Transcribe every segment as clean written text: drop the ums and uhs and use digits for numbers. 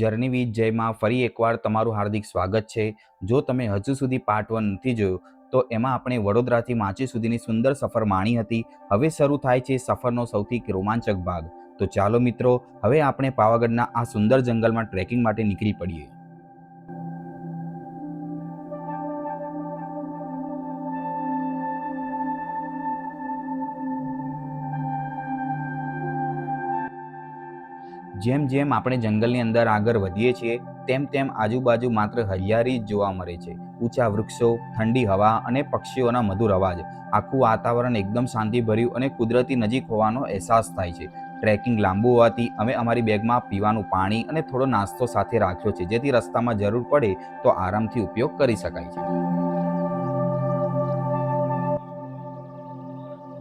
Journey with જયમાં ફરી એકવાર તમારું હાર્દિક સ્વાગત છે। જો તમે હજુ સુધી પાર્ટ 1 નથી જોયો તો એમાં આપણે વડોદરાથી માચી સુધીની સુંદર સફર માણી હતી। હવે શરૂ થાય છે સફરનો સૌથી રોમાંચક ભાગ। તો ચાલો મિત્રો, હવે આપણે પાવાગઢના આ સુંદર જંગલમાં ટ્રેકિંગ માટે નીકળી પડીએ। જેમ જેમ આપણે જંગલની અંદર આગળ વધીએ છીએ તેમ તેમ આજુબાજુ માત્ર હરિયાળી જ જોવા મળે છે। ઊંચા વૃક્ષો, ઠંડી હવા અને પક્ષીઓના મધુર અવાજ, આખું વાતાવરણ એકદમ શાંતિભર્યું અને કુદરતી નજીક હોવાનો અહેસાસ થાય છે। ટ્રેકિંગ લાંબુ હોવાથી અમે અમારી બેગમાં પીવાનું પાણી અને થોડો નાસ્તો સાથે રાખ્યો છે, જેથી રસ્તામાં જરૂર પડે તો આરામથી ઉપયોગ કરી શકાય છે।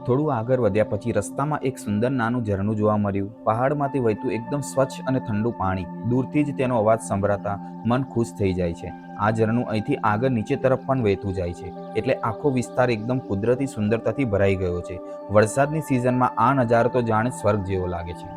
થોડું આગળ વધ્યા પછી રસ્તામાં એક સુંદર નાનું ઝરણું જોવા મળ્યું। પહાડમાંથી વહેતું એકદમ સ્વચ્છ અને ઠંડુ પાણી, દૂરથી જ તેનો અવાજ સંભળાતા મન ખુશ થઈ જાય છે। આ ઝરણું અહીંથી આગળ નીચે તરફ પણ વહેતું જાય છે, એટલે આખો વિસ્તાર એકદમ કુદરતી સુંદરતાથી ભરાઈ ગયો છે। વરસાદની સિઝનમાં આ નજારો તો જાણે સ્વર્ગ જેવો લાગે છે।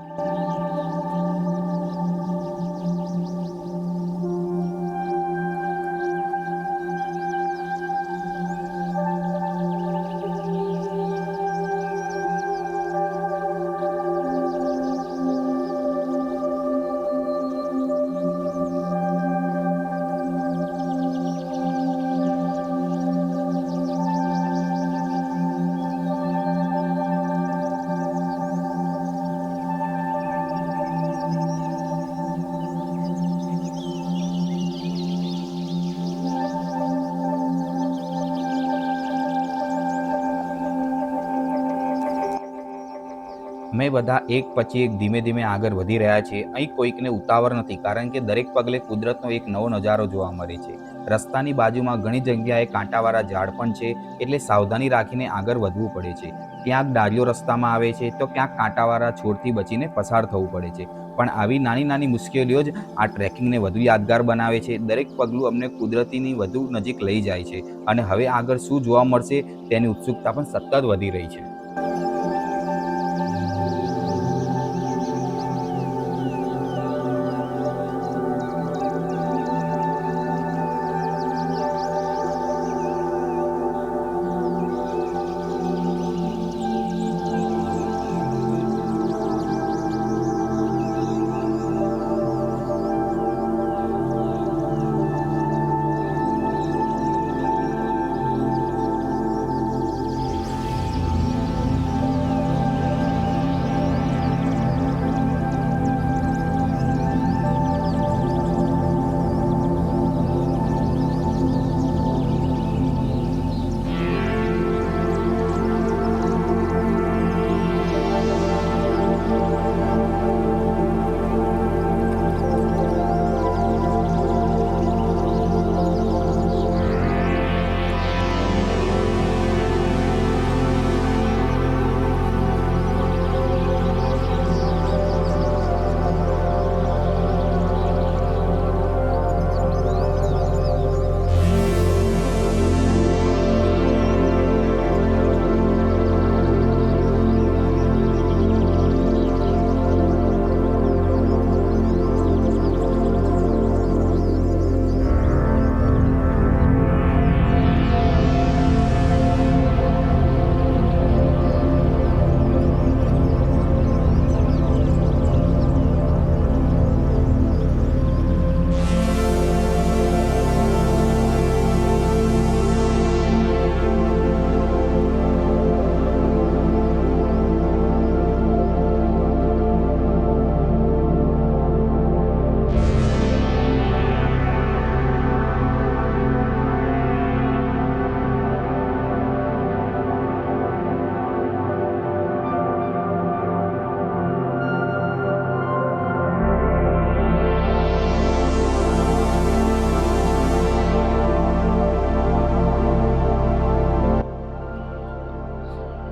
અમે બધા એક પછી એક ધીમે ધીમે આગળ વધી રહ્યા છીએ। અહીં કોઈકને ઉતાવળ નથી, કારણ કે દરેક પગલે કુદરતનો એક નવો નજારો જોવા મળે છે। રસ્તાની બાજુમાં ઘણી જગ્યાએ કાંટાવાળા ઝાડ પણ છે, એટલે સાવધાની રાખીને આગળ વધવું પડે છે। ક્યાંક ડાળીઓ રસ્તામાં આવે છે તો ક્યાંક કાંટાવાળા છોડથી બચીને પસાર થવું પડે છે, પણ આવી નાની નાની મુશ્કેલીઓ જ આ ટ્રેકિંગને વધુ યાદગાર બનાવે છે। દરેક પગલું અમને કુદરતીની વધુ નજીક લઈ જાય છે, અને હવે આગળ શું જોવા મળશે તેની ઉત્સુકતા પણ સતત વધી રહી છે।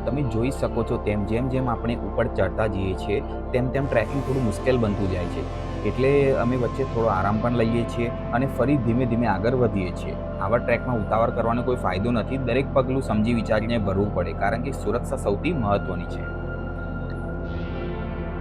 તમે જોઈ શકો છો તેમ જેમ જેમ આપણે ઉપર ચડતા જઈએ છીએ તેમ તેમ ટ્રેકિંગ થોડું મુશ્કેલ બનતું જાય છે, એટલે અમે વચ્ચે થોડો આરામ પણ લઈએ છીએ અને ફરી ધીમે ધીમે આગળ વધીએ છીએ। આવા ટ્રેકમાં ઉતાવળ કરવાનો કોઈ ફાયદો નથી, દરેક પગલું સમજી વિચારીને ભરવું પડે, કારણ કે સુરક્ષા સૌથી મહત્વની છે।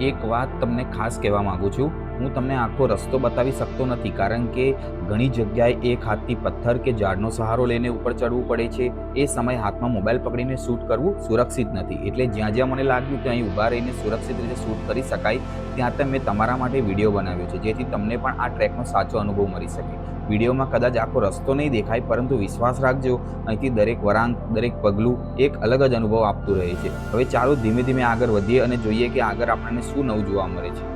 એક વાત તમને ખાસ કહેવા માંગુ છું, હું તમને આખો રસ્તો બતાવી શકતો નથી, કારણ કે ઘણી જગ્યાએ એક હાથથી પથ્થર કે ઝાડનો સહારો લઈને ઉપર ચડવું પડે છે. એ સમયે હાથમાં મોબાઈલ પકડીને શૂટ કરવું સુરક્ષિત નથી. એટલે જ્યાં જ્યાં મને લાગ્યું કે અહીં ઊભા રહીને સુરક્ષિત રીતે શૂટ કરી શકાય, ત્યાં મેં તમારા માટે વિડીયો બનાવ્યો છે, જેથી તમને પણ આ ટ્રેકનો સાચો અનુભવ મળી શકે. વિડીયોમાં કદાચ આખો રસ્તો નહીં દેખાય, પરંતુ વિશ્વાસ રાખજો, અહીંથી દરેક વળાંક, દરેક પગલું એક અલગ જ અનુભવ આપતું રહે છે. હવે ચાલો ધીમે ધીમે આગળ વધીએ અને જોઈએ કે આગળ આપણને શું નવું જોવા મળે છે.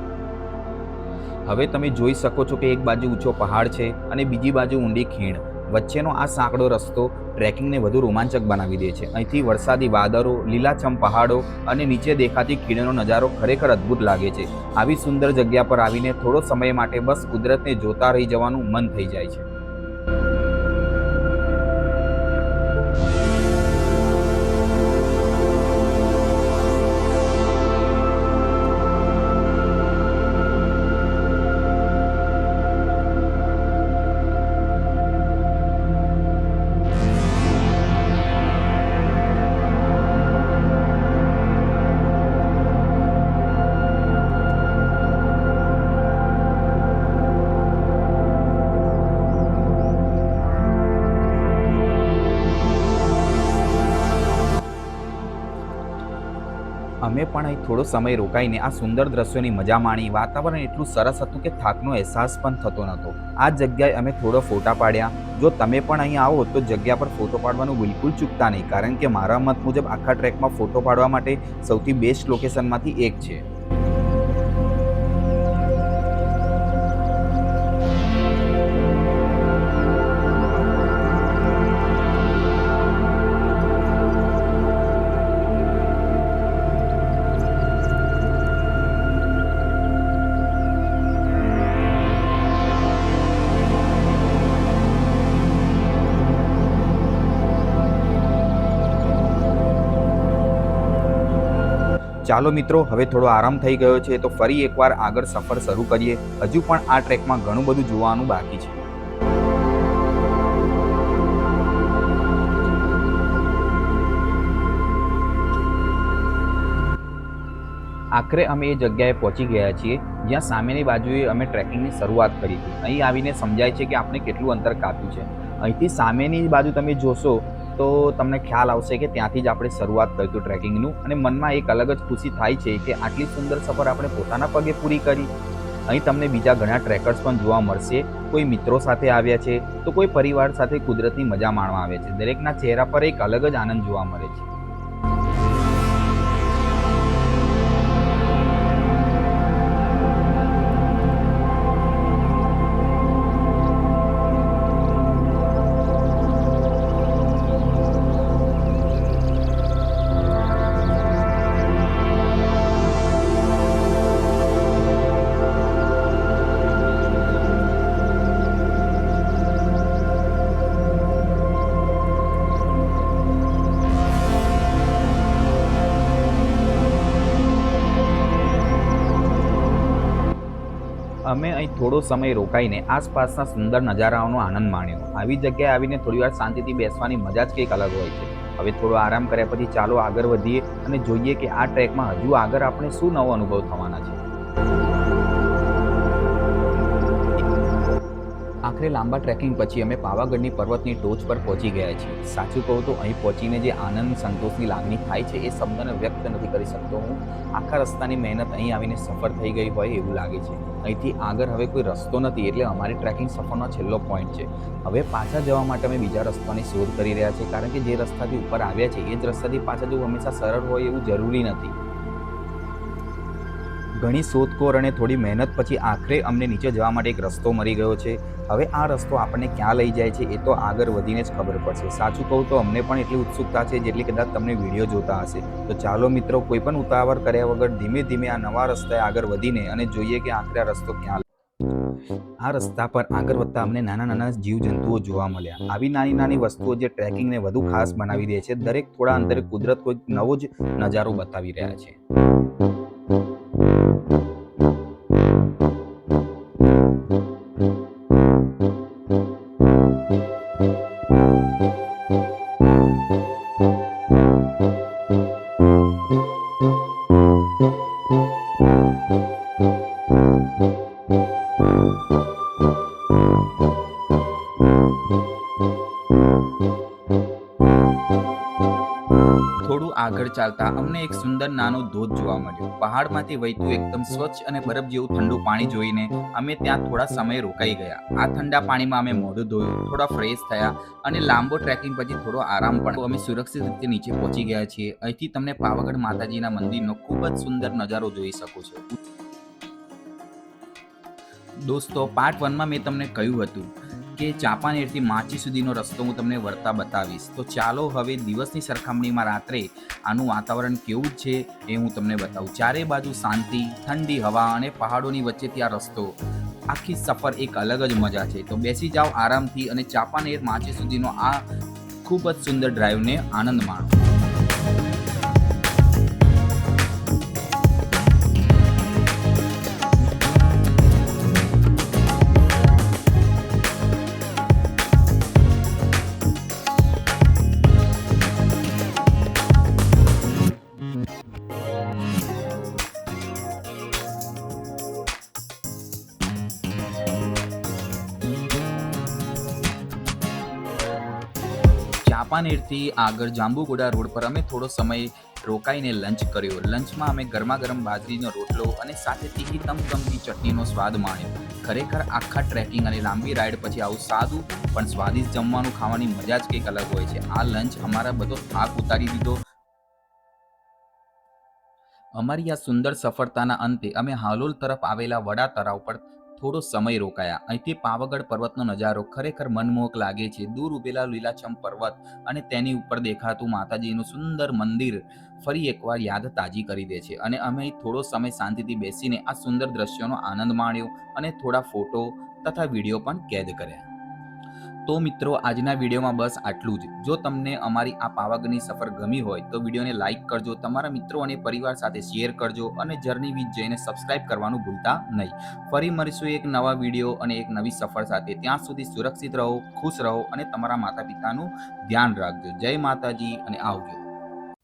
હવે તમે જોઈ શકો છો કે એક બાજુ ઊંચો પહાડ છે અને બીજી બાજુ ઊંડી ખીણ. વચ્ચેનો આ સાંકડો રસ્તો ટ્રેકિંગને વધુ રોમાંચક બનાવી દે છે. અહીંથી વરસાદી વાદળો, લીલાછમ પહાડો અને નીચે દેખાતી ખીણનો નજારો ખરેખર અદ્ભુત લાગે છે. આવી સુંદર જગ્યા પર આવીને થોડો સમય માટે બસ કુદરતને જોતા રહી જવાનું મન થઈ જાય છે. અમે પણ અહીં થોડો સમય રોકાઈને આ સુંદર દ્રશ્યોની મજા માણી. વાતાવરણ એટલું સરસ હતું કે થાકનો અહેસાસ પણ થતો નહોતો. આ જગ્યાએ અમે થોડો ફોટા પાડ્યા. જો તમે પણ અહીં આવો તો જગ્યા પર ફોટો પાડવાનું બિલકુલ ચૂકતા નહીં, કારણ કે મારા મત મુજબ આખા ટ્રેકમાં ફોટો પાડવા માટે સૌથી બેસ્ટ લોકેશનમાંથી એક છે. ચાલો મિત્રો, હવે થોડો આરામ થઈ ગયો છે, તો ફરી એકવાર આગળ સફર શરૂ કરીએ. હજુ પણ આ ટ્રેકમાં ઘણું બધું જોવાનું બાકી છે. આખરે અમે એ જગ્યાએ પહોંચી ગયા છીએ જ્યાં સામેની બાજુએ અમે ટ્રેકિંગની શરૂઆત કરી હતી. અહીં આવીને સમજાય છે કે આપણે કેટલું અંતર કાપ્યું છે. અહીંથી સામેની બાજુ તમે જોશો તો તમને ખ્યાલ આવશે કે ત્યાંથી જ આપણે શરૂઆત કરી હતું ટ્રેકિંગનું, અને મનમાં એક અલગ જ ખુશી થાય છે કે આટલી સુંદર સફર આપણે પોતાના પગે પૂરી કરી. અહીં તમને બીજા ઘણા ટ્રેકર્સ પણ જોવા મળશે. કોઈ મિત્રો સાથે આવ્યા છે તો કોઈ પરિવાર સાથે કુદરતની મજા માણવા આવે છે. દરેકના ચહેરા પર એક અલગ જ આનંદ જોવા મળે છે. અમે અહીં થોડો સમય રોકાઈને આસપાસના સુંદર નજારાઓનો આનંદ માણ્યો. આવી જગ્યાએ આવીને થોડીવાર શાંતિથી બેસવાની મજા જ કંઈક અલગ હોય છે. હવે થોડો આરામ કર્યા પછી ચાલો આગળ વધીએ અને જોઈએ કે આ ટ્રેકમાં હજુ આગળ આપણે શું નવો અનુભવ થવાના છે. આખરે લાંબા ટ્રેકિંગ પછી અમે પાવાગઢની પર્વતની ટોચ પર પહોંચી ગયા છીએ. સાચું કહું તો અહીં પહોંચીને જે આનંદ, સંતોષની લાગણી થાય છે એ શબ્દને વ્યક્ત નથી કરી શકતો હું. આખા રસ્તાની મહેનત અહીં આવીને સફળ થઈ ગઈ હોય એવું લાગે છે. અહીંથી આગળ હવે કોઈ રસ્તો નથી, એટલે અમારી ટ્રેકિંગ સફરનો છેલ્લો પોઈન્ટ છે. હવે પાછા જવા માટે અમે બીજા રસ્તાની શોધ કરી રહ્યા છીએ, કારણ કે જે રસ્તાથી ઉપર આવ્યા છે એ જ રસ્તાથી પાછા જવું હંમેશા સરળ હોય એવું જરૂરી નથી. ઘણી શોધખોળ અને થોડી મહેનત પછી આખરે અમને નીચે જવા માટે એક રસ્તો મળી ગયો છે. હવે આ રસ્તો આપણને ક્યાં લઈ જાય છે એ તો આગળ વધીને જ ખબર પડશે. સાચું કહું તો અમને પણ એટલી ઉત્સુકતા છે જેટલી કદાચ તમને વિડીયો જોતા હશે. તો ચાલો મિત્રો, કોઈ પણ ઉતાવળ કર્યા વગર ધીમે ધીમે આ નવા રસ્તાએ આગળ વધીને અને જોઈએ કે આખરે આ રસ્તો ક્યાં. આ રસ્તા પર આગળ વધતા અમને નાના નાના જીવજંતુઓ જોવા મળ્યા. આવી નાની નાની વસ્તુઓ જે ટ્રેકિંગને વધુ ખાસ બનાવી દે છે. દરેક થોડા અંતરે કુદરત કોઈક નવો જ નજારો બતાવી રહ્યા છે. આગળ ચાલતા અમને એક સુંદર નાનો ધોધ જોવા મળ્યો. પહાડમાંથી વહેતું એકદમ સ્વચ્છ અને બરફ જેવું ઠંડુ પાણી જોઈને અમે ત્યાં થોડા સમય રોકાઈ ગયા. આ ઠંડા પાણીમાં અમે મોઢું ધોયું, થોડા ફ્રેશ થયા અને લાંબો ટ્રેકિંગ પછી થોડો આરામ પણ. અમે સુરક્ષિત રીતે નીચે પહોંચી ગયા છીએ. અહીંથી તમને પાવાગઢ માતાજીના મંદિરનો ખૂબ જ સુંદર નજારો જોઈ શકો છો. દોસ્તો, પાર્ટ 1માં મેં તમને કહ્યું હતું કે ચાંપાનેરથી માચી સુધીનો રસ્તો હું તમને વળતા બતાવીશ. તો ચાલો હવે દિવસની સરખામણીમાં રાત્રે આનું વાતાવરણ કેવું છે એ હું તમને બતાવું. ચારે બાજુ શાંતિ, ઠંડી હવા અને પહાડોની વચ્ચેથી આ રસ્તો, આખી સફર એક અલગ જ મજા છે. તો બેસી જાઓ આરામથી અને ચાંપાનેર માચી સુધીનો આ ખૂબ જ સુંદર ડ્રાઈવને આનંદ માણો. ચાંપાનેરથી આગળ જાંબુઘોડા રોડ પર અમે થોડો સમય રોકાઈને લંચ કર્યો. લંચમાં અમે ગરમા ગરમ બાજરીનો રોટલો અને સાથે તીખી તમતમતી ચટણીનો સ્વાદ માણ્યો. ખરેખર આખા ટ્રેકિંગ અને લાંબી રાઈડ પછી આવું સાદું પણ સ્વાદિષ્ટ જમવાનું ખાવાની મજા જ કંઈક અલગ હોય છે. આ લંચ અમારા બધો થાક ઉતારી દીધો. અમારી આ સુંદર સફળતાના અંતે અમે હાલોલ તરફ આવેલા વડા તળાવ પર થોડો સમય રોકાયા. અહીંથી પાવાગઢ પર્વતનો નજારો ખરેખર મનમોહક લાગે છે. દૂર ઉભેલા લીલાછમ પર્વત અને તેની ઉપર દેખાતું માતાજીનું સુંદર મંદિર ફરી એકવાર યાદ તાજી કરી દે છે. અને અમે થોડો સમય શાંતિથી બેસીને આ સુંદર દ્રશ્યોનો આનંદ માણ્યો અને થોડા ફોટો તથા વિડીયો પણ કેદ કર્યા. તો મિત્રો, આજના વિડીયોમાં બસ આટલું જ. જો તમને અમારી આ પાવાગઢની સફર ગમી હોય તો વિડીયોને લાઇક કરજો, તમારા મિત્રો અને પરિવાર સાથે શેર કરજો અને જર્ની વિથ જયને સબસ્ક્રાઇબ કરવાનું ભૂલતા નહીં. ફરી મળીશું એક નવા વિડીયો અને એક નવી સફર સાથે. ત્યાં સુધી સુરક્ષિત રહો, ખુશ રહો અને તમારા માતા પિતાનું ધ્યાન રાખજો. જય માતાજી અને આવજો.